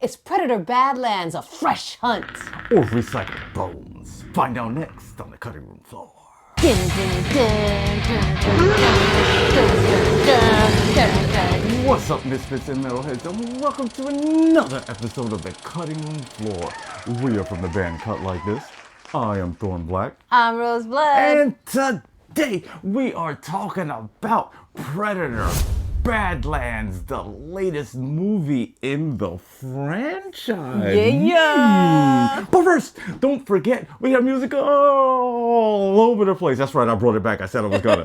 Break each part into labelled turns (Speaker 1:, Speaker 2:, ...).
Speaker 1: It's Predator Badlands, a fresh hunt.
Speaker 2: Or recycled bones. Find out next on the cutting room floor.
Speaker 1: Dun, dun, dun, dun, dun, dun, dun, dun.
Speaker 2: What's up, misfits and metalheads, and welcome to another episode of the cutting room floor. We are from the band Cut Like This. I am Thorn Black.
Speaker 1: I'm Rose Blood.
Speaker 2: And today we are talking about Predator Badlands, the latest movie in the franchise.
Speaker 1: Yeah.
Speaker 2: But first, don't forget, we have music all over the place. That's right, I brought it back. I said I was gonna.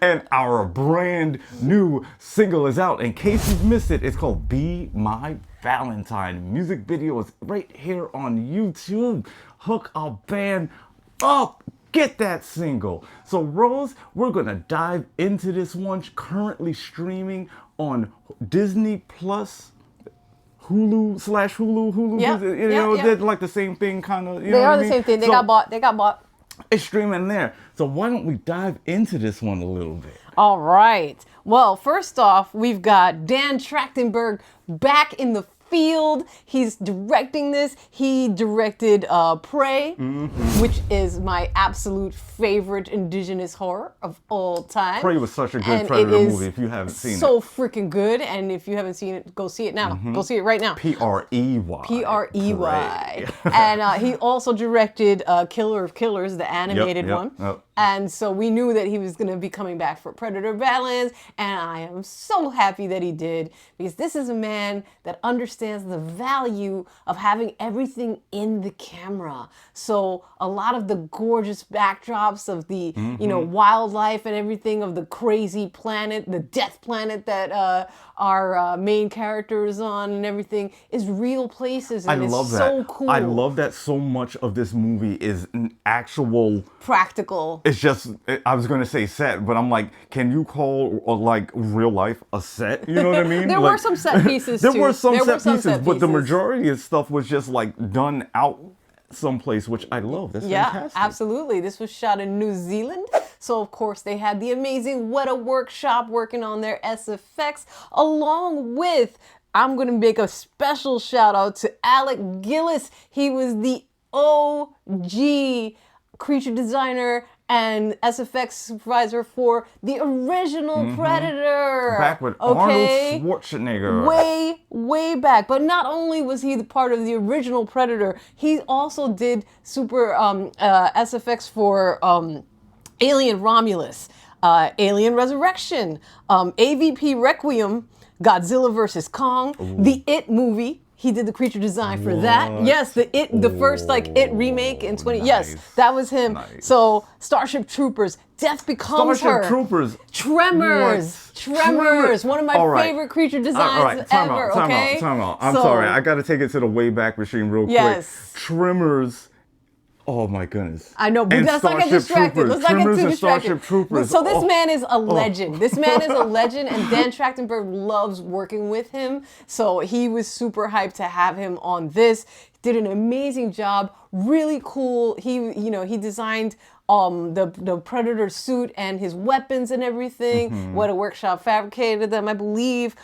Speaker 2: And our brand new single is out. In case you've missed it, it's called Be My Valentine. Music video is right here on YouTube. Hook a band up. Get that single. So Rose, we're gonna dive into this one, currently streaming on Disney Plus, Hulu.
Speaker 1: Yep,
Speaker 2: You know,
Speaker 1: yep.
Speaker 2: they're like the same thing, kind of.
Speaker 1: They are the same thing. They got bought.
Speaker 2: It's streaming there. So why don't we dive into this one a little bit?
Speaker 1: All right. Well, first off, we've got Dan Trachtenberg back in the field. He's directing this. He directed Prey, which is my absolute favorite indigenous horror of all time.
Speaker 2: Prey was such a good
Speaker 1: And
Speaker 2: Predator
Speaker 1: it is
Speaker 2: movie if you haven't seen
Speaker 1: so
Speaker 2: it.
Speaker 1: freaking good. And if you haven't seen it, go see it now. Go see it right now.
Speaker 2: P-R-E-Y.
Speaker 1: P-R-E-Y.
Speaker 2: Prey.
Speaker 1: And he also directed Killer of Killers, the animated one.
Speaker 2: Yep.
Speaker 1: And so we knew that he was going to be coming back for Predator Badlands, and I am so happy that he did, because this is a man that understands the value of having everything in the camera. So a lot of the gorgeous backdrops of the, wildlife and everything of the crazy planet, the death planet that our main character is on and everything is real places, and
Speaker 2: I
Speaker 1: it's
Speaker 2: love that.
Speaker 1: so cool.
Speaker 2: I love that so much of this movie is an actual
Speaker 1: practical.
Speaker 2: It's just, I was going to say set, but I'm like, can you call like real life a set? You know what I mean?
Speaker 1: There were some set pieces
Speaker 2: There
Speaker 1: too.
Speaker 2: were some
Speaker 1: There
Speaker 2: set
Speaker 1: were some
Speaker 2: pieces,
Speaker 1: set
Speaker 2: but the
Speaker 1: pieces.
Speaker 2: majority of stuff was just like done out someplace, which I love. That's fantastic.
Speaker 1: Absolutely. This was shot in New Zealand. So, of course, they had the amazing Weta Workshop working on their SFX, along with, I'm going to make a special shout out to Alec Gillis. He was the OG creature designer and SFX supervisor for the original Predator.
Speaker 2: Back with Arnold Schwarzenegger.
Speaker 1: Way back. But not only was he the part of the original Predator, he also did SFX for Alien Romulus, Alien Resurrection, AVP Requiem, Godzilla vs. Kong, the It movie. He did the creature design for that. Yes, the first It remake in 20.
Speaker 2: Nice.
Speaker 1: Yes, that was him.
Speaker 2: Nice.
Speaker 1: So Starship Troopers, Death Becomes Her.
Speaker 2: Starship Troopers.
Speaker 1: Tremors. One of my favorite creature designs ever.
Speaker 2: Time out. I'm sorry. I got to take it to the Wayback Machine real quick. Tremors. Oh my goodness.
Speaker 1: I know, but let's not get distracted. Let's not get too distracted.
Speaker 2: Troopers.
Speaker 1: So this man is a legend. This man is a legend, and Dan Trachtenberg loves working with him. So he was super hyped to have him on this. Did an amazing job. Really cool. He designed the Predator suit and his weapons and everything. What a Workshop fabricated them, I believe.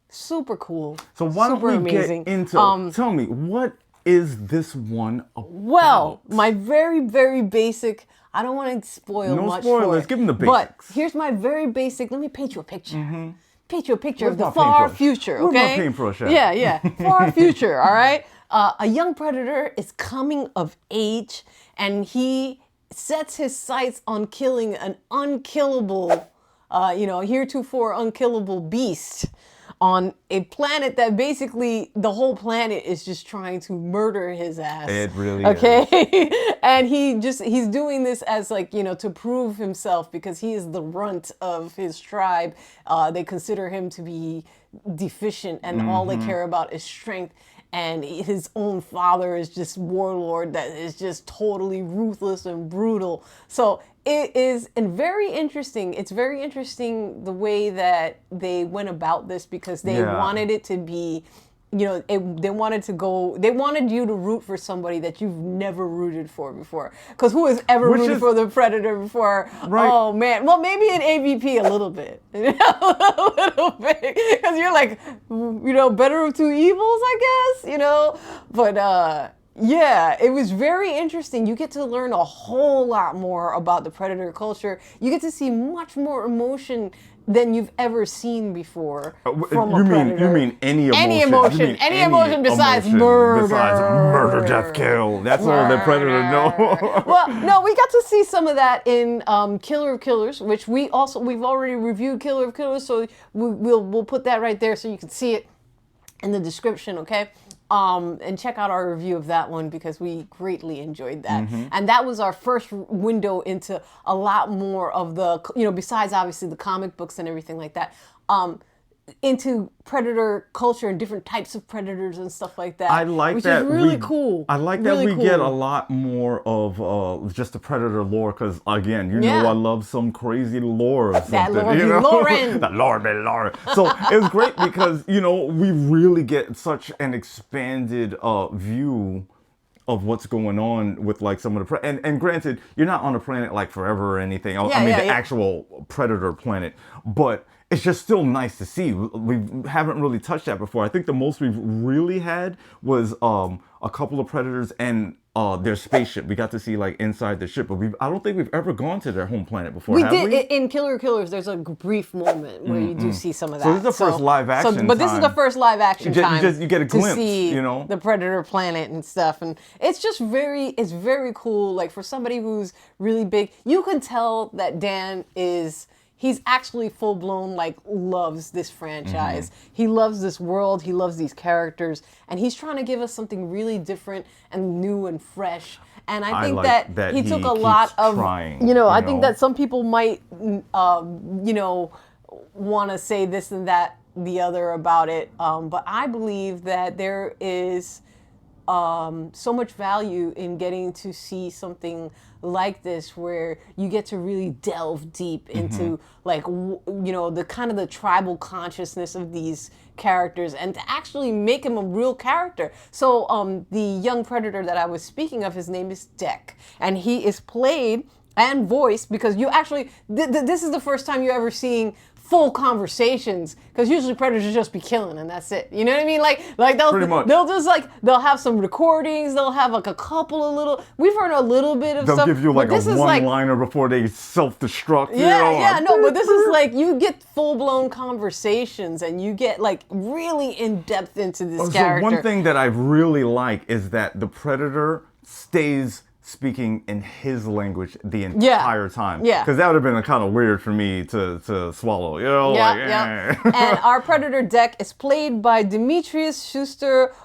Speaker 1: Super cool.
Speaker 2: So why don't we
Speaker 1: amazing.
Speaker 2: Get into? Tell me, what is this one about?
Speaker 1: Well, my very, very basic, I don't want to spoil much
Speaker 2: spoilers.
Speaker 1: for it,
Speaker 2: Give them the
Speaker 1: but
Speaker 2: basics.
Speaker 1: here's my very basic, let me paint you a picture. Paint you a picture
Speaker 2: Where's
Speaker 1: of the
Speaker 2: my
Speaker 1: far
Speaker 2: paintbrush?
Speaker 1: future,
Speaker 2: Where's my
Speaker 1: okay?
Speaker 2: paintbrush at?
Speaker 1: Yeah. Far future, all right? A young Predator is coming of age, and he sets his sights on killing an unkillable, heretofore unkillable beast on a planet that basically the whole planet is just trying to murder his ass.
Speaker 2: It really
Speaker 1: is. And he's doing this as to prove himself, because he is the runt of his tribe. They consider him to be deficient, and all they care about is strength. And his own father is just warlord that is just totally ruthless and brutal. So it is very interesting. It's very interesting the way that they went about this, because they wanted it to be they wanted you to root for somebody that you've never rooted for before. Because who has ever rooted for the Predator before?
Speaker 2: Right.
Speaker 1: Oh man. Well, maybe in AVP a little bit. A little bit. Because you're like, better of two evils, I guess, But yeah, it was very interesting. You get to learn a whole lot more about the Predator culture. You get to see much more emotion than you've ever seen before from a Predator.
Speaker 2: You mean any emotion?
Speaker 1: Any emotion besides murder.
Speaker 2: Besides murder, death, kill. That's all the Predator know.
Speaker 1: Well, no, we got to see some of that in Killer of Killers, which we've already reviewed Killer of Killers, so we'll put that right there so you can see it in the description, okay? And check out our review of that one because we greatly enjoyed that. And that was our first window into a lot more of the, besides obviously the comic books and everything like that, into Predator culture and different types of predators and stuff like that.
Speaker 2: I like
Speaker 1: which
Speaker 2: that.
Speaker 1: Is really cool.
Speaker 2: I like that we get a lot more of just the Predator lore because, again, I love some crazy lore or something.
Speaker 1: That Lord be Lauren.
Speaker 2: The Lord be Lauren. So it was great because, we really get such an expanded view of what's going on with like some of the and granted, you're not on a planet like forever or anything. The actual Predator planet, but it's just still nice to see. We haven't really touched that before. I think the most we've really had was a couple of Predators and their spaceship. We got to see like inside the ship, but I don't think we've ever gone to their home planet before.
Speaker 1: We did in Killer Killers. There's a brief moment where you do see some of that.
Speaker 2: So this is the first live action.
Speaker 1: But this is the first live action time.
Speaker 2: You get a glimpse,
Speaker 1: to see the Predator planet and stuff, and it's just very cool. Like for somebody who's really big, you can tell that Dan is. He's actually full-blown, loves this franchise. He loves this world. He loves these characters. And he's trying to give us something really different and new and fresh. And I think that he took a lot of,
Speaker 2: trying,
Speaker 1: I think that some people might, want to say this and that, the other about it. But I believe that there is so much value in getting to see something like this where you get to really delve deep into the kind of the tribal consciousness of these characters and to actually make him a real character. So the young Predator that I was speaking of, his name is Deck, and he is played and voiced because you actually this is the first time you're ever seeing full conversations, because usually predators just be killing and that's it. You know what I mean? Like they'll just they'll have some recordings. They'll have a couple of little. We've heard a little bit of
Speaker 2: they'll
Speaker 1: stuff.
Speaker 2: They'll give you a one-liner before they self-destruct.
Speaker 1: But this is you get full-blown conversations and you get really in depth into this character.
Speaker 2: So one thing that I really like is that the Predator stays speaking in his language the entire time.
Speaker 1: Yeah.
Speaker 2: Because that would have been kind of weird for me to swallow.
Speaker 1: And our Predator Deck is played by Demetrius Schuster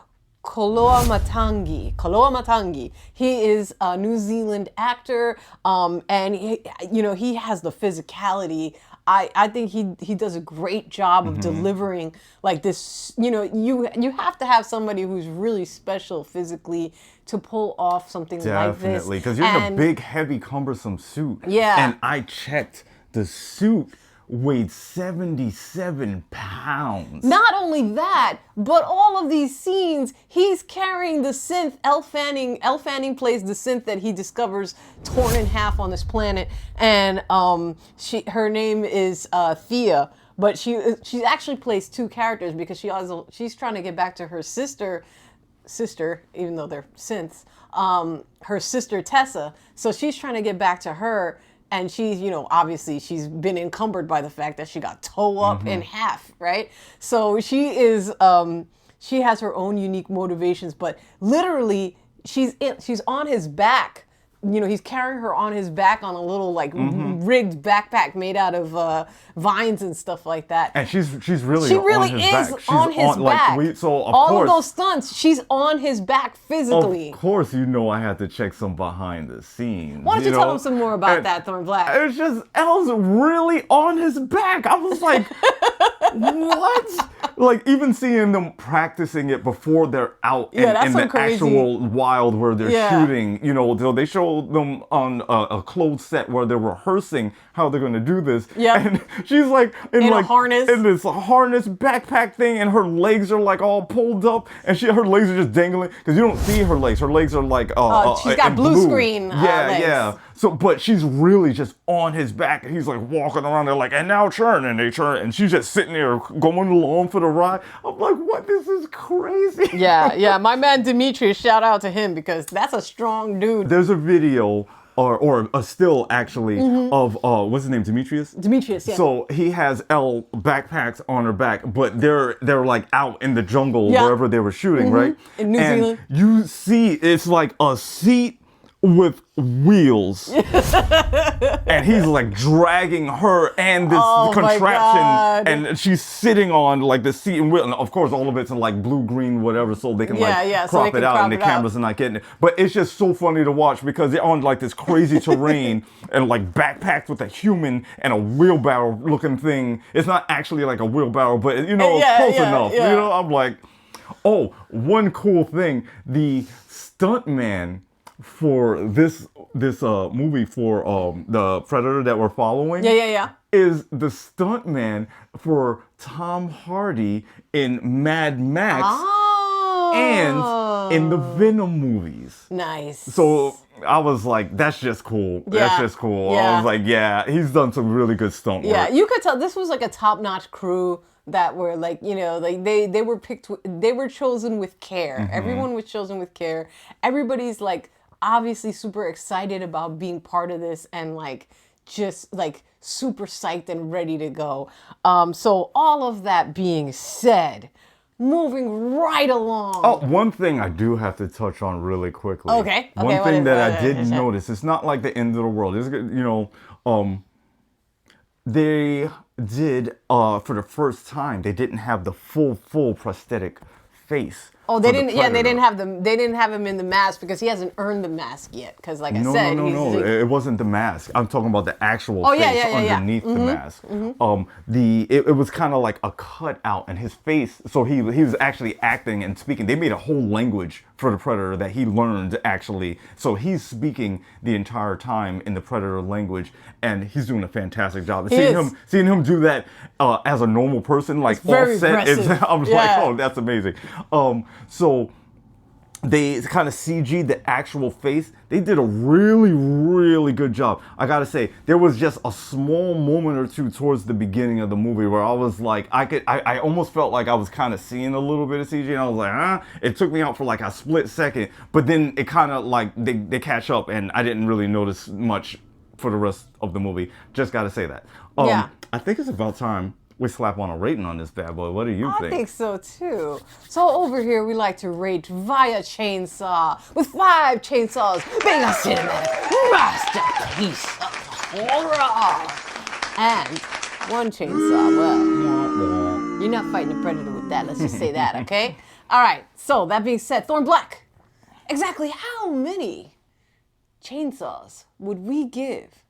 Speaker 1: Koloamatangi. He is a New Zealand actor, and he has the physicality. I think he does a great job of delivering this. You have to have somebody who's really special physically to pull off something like this.
Speaker 2: Definitely, because you're in a big, heavy, cumbersome suit.
Speaker 1: Yeah.
Speaker 2: And I checked, the suit weighed 77 pounds.
Speaker 1: Not only that, but all of these scenes, he's carrying the synth. Elle Fanning plays the synth that he discovers torn in half on this planet, and her name is Thea, but she actually plays two characters because she's trying to get back to her sister, even though they're synths, her sister Tessa. So she's trying to get back to her. And she's, obviously she's been encumbered by the fact that she got towed up in half, right? So she is, she has her own unique motivations, but literally she's on his back. He's carrying her on his back on a little rigged backpack made out of vines and stuff like that.
Speaker 2: And she really
Speaker 1: is on his back. All of those stunts, she's on his back physically.
Speaker 2: Of course, I had to check some behind the scenes.
Speaker 1: Why don't you tell them some more about that, Thorn Black?
Speaker 2: It was just Elle's really on his back. I was like, what? Even seeing them practicing it before they're out in the actual wild where they're shooting. So they show show them on a clothes set where they're rehearsing how they're going to do this.
Speaker 1: Yep.
Speaker 2: And she's like in
Speaker 1: a
Speaker 2: like
Speaker 1: harness.
Speaker 2: in this harness backpack thing, and her legs are like all pulled up, and her legs are just dangling because you don't see her legs. Her legs are like
Speaker 1: she's got
Speaker 2: in
Speaker 1: blue screen legs.
Speaker 2: Yeah. So, but she's really just on his back, and he's like walking around there like, and now turn, and they turn, and she's just sitting there going along for the ride. I'm like, what? This is crazy.
Speaker 1: Yeah. My man Demetrius, shout out to him because that's a strong dude.
Speaker 2: There's a video or a still actually of what's his name, Demetrius?
Speaker 1: Demetrius, yeah.
Speaker 2: So he has L backpacks on her back, but they're like out in the jungle wherever they were shooting, right?
Speaker 1: In New Zealand.
Speaker 2: You see, it's like a seat with wheels, and he's like dragging her and this contraption, and she's sitting on like the seat and wheel, and of course all of it's in like blue, green, whatever, so they can crop it out, and the cameras are not getting it. But it's just so funny to watch because they're on like this crazy terrain and like backpacked with a human and a wheelbarrow looking thing. It's not actually like a wheelbarrow, but close enough. You know, I'm like, oh, one cool thing, the stuntman for this movie for the Predator that we're following is the stuntman for Tom Hardy in Mad Max and in the Venom movies.
Speaker 1: Nice.
Speaker 2: So I was like, that's just cool. That's just cool. I was like, yeah, he's done some really good stunt work.
Speaker 1: Yeah, you could tell this was like a top-notch crew that were like, like they were picked, they were chosen with care. Everyone was chosen with care. Everybody's like obviously super excited about being part of this and like just like super psyched and ready to go. So all of that being said, moving right along.
Speaker 2: Oh, one thing I do have to touch on really quickly.
Speaker 1: Okay.
Speaker 2: One thing that I did notice, it's not like the end of the world. It's, they did for the first time, they didn't have the full prosthetic face.
Speaker 1: Oh, they didn't. Yeah, they didn't have them. They didn't have him in the mask because he hasn't earned the mask yet. Because, like I said,
Speaker 2: no. It wasn't the mask. I'm talking about the actual face underneath the mask. It was kind of like a cutout, and his face. So he was actually acting and speaking. They made a whole language for the Predator that he learned actually. So he's speaking the entire time in the Predator language, and he's doing a fantastic job. Seeing him do that as a normal person, like
Speaker 1: very
Speaker 2: offset, I was like, oh, that's amazing. So they kind of CG'd the actual face. They did a really, really good job. I gotta say, there was just a small moment or two towards the beginning of the movie where I was like, I almost felt like I was kind of seeing a little bit of CG, and I was like, It took me out for like a split second, but then it kind of like they catch up, and I didn't really notice much for the rest of the movie. Just gotta say that. I think it's about time we slap on a rating on this bad boy. What do you think?
Speaker 1: I think so too. So over here we like to rate via chainsaw with 5 chainsaws being a cinematic masterpiece of horror. And 1 chainsaw, well, you're not fighting a predator with that. Let's just say that, okay? All right. So that being said, Thorn Black, exactly how many chainsaws would we give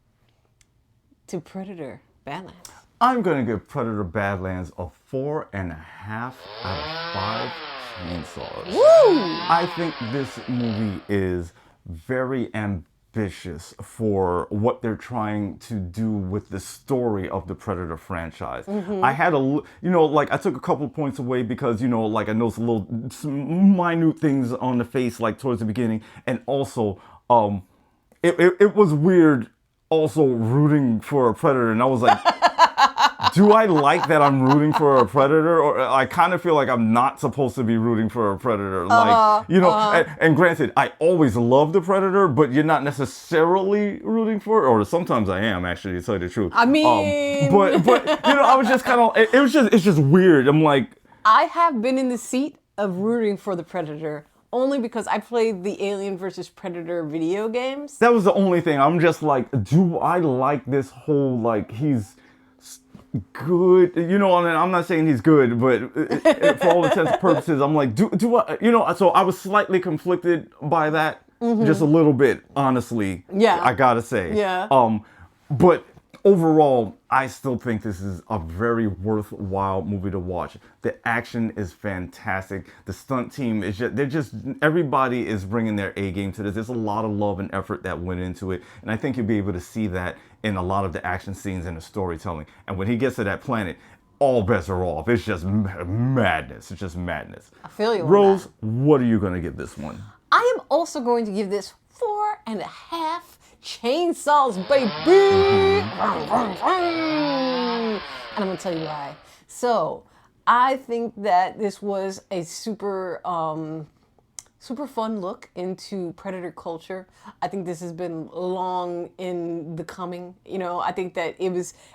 Speaker 1: to Predator Badlands?
Speaker 2: I'm going to give Predator Badlands a 4.5 out of 5 chainsaws.
Speaker 1: Woo!
Speaker 2: I think this movie is very ambitious for what they're trying to do with the story of the Predator franchise. I had I took a couple of points away because, like I noticed some minute things on the face, like towards the beginning. And also, it was weird also rooting for a Predator. And I was like, do I like that I'm rooting for a Predator? Or I kind of feel like I'm not supposed to be rooting for a Predator. And granted, I always love the Predator, but you're not necessarily rooting for it. Or sometimes I am, actually, to tell you the truth.
Speaker 1: I mean...
Speaker 2: But I was just kind of... It's just weird. I'm like...
Speaker 1: I have been in the seat of rooting for the Predator only because I played the Alien vs. Predator video games.
Speaker 2: That was the only thing. I'm just like, do I like this whole, like, he's good, and I'm not saying he's good, but for all intents and purposes, I'm like, do I, so I was slightly conflicted by that, just a little bit, honestly.
Speaker 1: Yeah.
Speaker 2: I gotta say.
Speaker 1: Yeah.
Speaker 2: But overall, I still think this is a very worthwhile movie to watch. The action is fantastic. The stunt team is everybody is bringing their A game to this. There's a lot of love and effort that went into it. And I think you'll be able to see that in a lot of the action scenes and the storytelling. And when he gets to that planet, all bets are off. It's just madness. It's just madness.
Speaker 1: I feel you.
Speaker 2: Rose, what are you going to give this one?
Speaker 1: I am also going to give this 4.5 chainsaws, baby. And I'm gonna tell you why. So I think that this was a super fun look into predator culture. I think this has been long in the coming. You know, I think that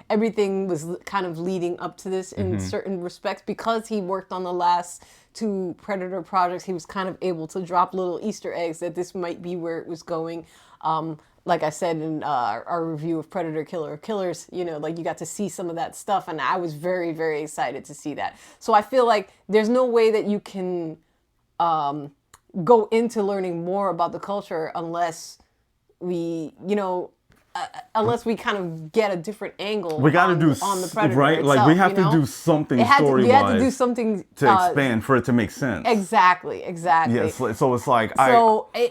Speaker 1: everything was kind of leading up to this in certain respects, because he worked on the last 2 Predator projects. He was kind of able to drop little Easter eggs that this might be where it was going. Like I said in our review of Predator Killer Killers, you know, like you got to see some of that stuff, and I was very, very excited to see that. So I feel like there's no way that you can go into learning more about the culture unless we, unless we kind of get a different angle.
Speaker 2: We got to do
Speaker 1: on the Predator
Speaker 2: right,
Speaker 1: itself,
Speaker 2: like we have to do something story-wise.
Speaker 1: We had to do something
Speaker 2: to expand for it to make sense.
Speaker 1: Exactly.
Speaker 2: Yes, so it's like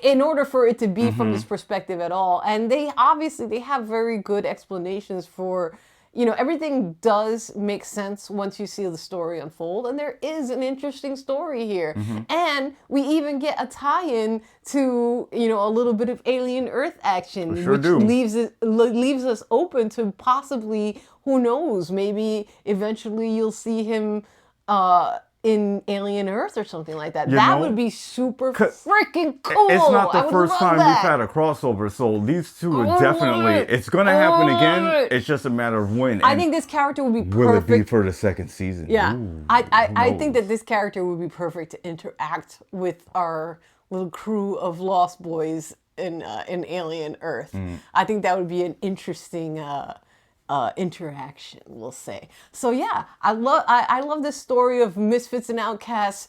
Speaker 1: in order for it to be from this perspective at all, and they have very good explanations for. Everything does make sense once you see the story unfold, and there is an interesting story here. And we even get a tie-in to, a little bit of Alien Earth action, which leaves us open to possibly, who knows, maybe eventually you'll see him in Alien Earth or something like that. That would be super freaking cool.
Speaker 2: It's not the first time we've had a crossover, so these two are definitely, it's going to happen again. It's just a matter of when.
Speaker 1: I think this character would be perfect.
Speaker 2: Will it be for the second season?
Speaker 1: Yeah. I think that this character would be perfect to interact with our little crew of Lost Boys in Alien Earth. I think that would be an interesting interaction, we'll say. So yeah, I love this story of misfits and outcasts,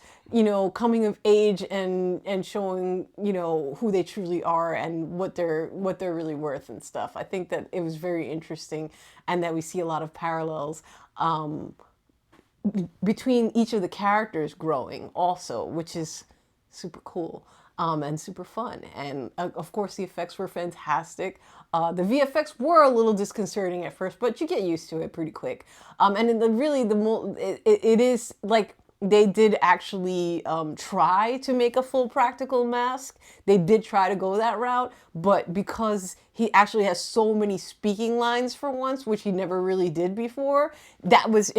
Speaker 1: coming of age and showing, who they truly are and what they're really worth and stuff. I think that it was very interesting, and that we see a lot of parallels between each of the characters growing also, which is super cool. And super fun. And of course, the effects were fantastic. The VFX were a little disconcerting at first, but you get used to it pretty quick. And it is like they did actually try to make a full practical mask. They did try to go that route, but because he actually has so many speaking lines for once, which he never really did before, it was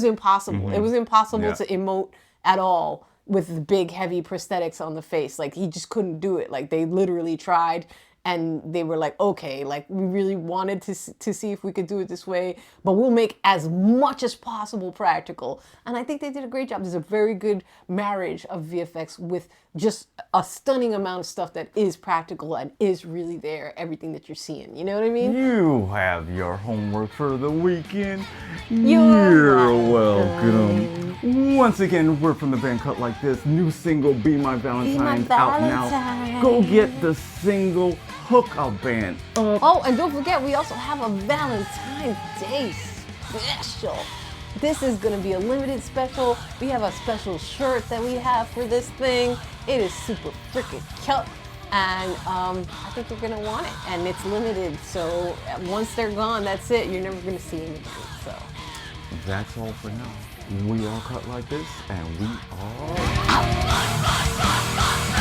Speaker 1: impossible. It was impossible to emote at all with the big heavy prosthetics on the face. Like, he just couldn't do it. Like, they literally tried, and they were like, okay, like, we really wanted to see if we could do it this way, but we'll make as much as possible practical. And I think they did a great job. There's a very good marriage of VFX with just a stunning amount of stuff that is practical and is really there, everything that you're seeing. You know what I mean?
Speaker 2: You have your homework for the weekend. You're welcome. Once again, we're from the band Cut Like This. New single, Be My Valentine's, out now. Go get the single, Hook Our Band Up.
Speaker 1: Oh, and don't forget, we also have a Valentine's Day special. This is going to be a limited special. We have a special shirt that we have for this thing. It is super freaking cute. And I think you're going to want it. And it's limited, so once they're gone, that's it. You're never going to see anything. So
Speaker 2: that's all for now. We are Cut Like This, and we are out.